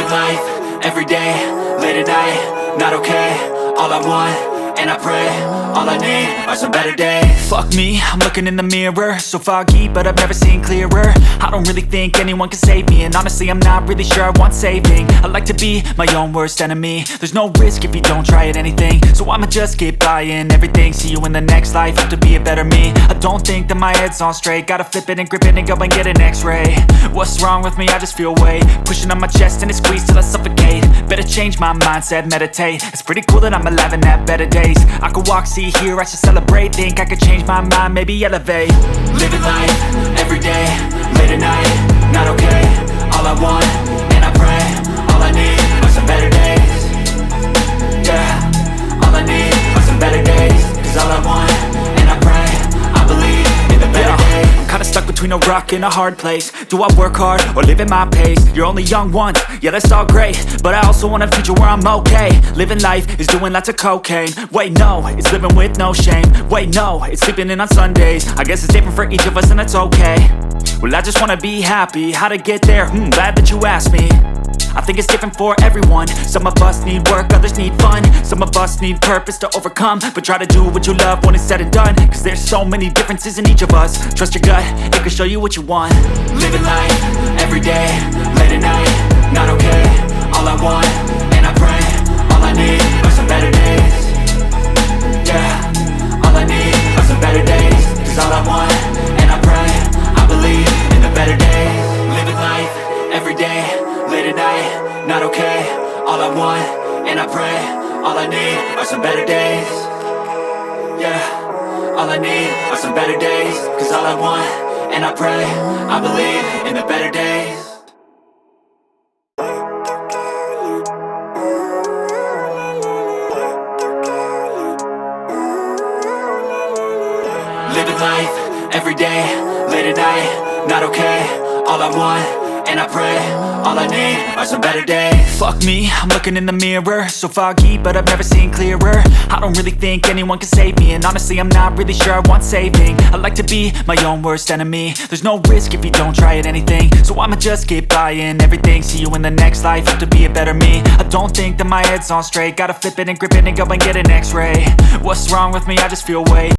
Living life, everyday, late at night, not okay. All I want, and I pray, all I need are some better days. Fuck me, I'm looking in the mirror, so foggy, but I've never seen clearer. I don't really think anyone can save me, and honestly I'm not really sure I want saving. I like to be my own worst enemy. There's no risk if you don't try at anything, so I'ma just keep buying everything. See you in the next life, have to be a better me. I don't think that my head's on straight, gotta flip it and grip it and go and get an x-ray. What's wrong with me? I just feel weight pushing on my chest and it squeezes till I suffocate. Better change my mindset, meditate. It's pretty cool that I'm alive and have better days. I could walk, see, hear, I should celebrate. Think I could change my mind, maybe elevate. Living life, everyday, late at night, not okay. All I want, and I pray, all I need are some better days. Yeah, all I need are some better days. Cause all I want, and I pray, I believe in the better days. I'm kinda stuck between a rock and a hard place. Do I work hard or live at my pace? You're only young once, yeah that's all great, but I also want a future where I'm okay. Living life is doing lots of cocaine. Wait no, it's living with no shame. Wait no, it's sleeping in on Sundays. I guess it's different for each of us and that's okay. Well I just wanna be happy, how to get there? Glad that you asked me. I think it's different for everyone. Some of us need work, others need fun. Some of us need purpose to overcome. But try to do what you love when it's said and done. Cause there's so many differences in each of us. Trust your gut, it can show you what you want. Living life, everyday, late at night, not okay. All I want, and I pray, all I need are some better days. Yeah, all I need are some better days. Cause all I want, and I pray, I believe in the better days. Living life, everyday, late at night, not okay. All I want, and I pray, all I need are some better days. Yeah, all I need are some better days. Cause all I want, and I pray, I believe in the better days. Living life, everyday, late at night, not okay. All I want, and I pray, all I need are some better days. Fuck me, I'm looking in the mirror, so foggy, but I've never seen clearer. I don't really think anyone can save me, and honestly I'm not really sure I want saving. I like to be my own worst enemy. There's no risk if you don't try at anything, so I'ma just keep buying everything. See you in the next life, have to be a better me. I don't think that my head's on straight, gotta flip it and grip it and go and get an x-ray. What's wrong with me? I just feel weight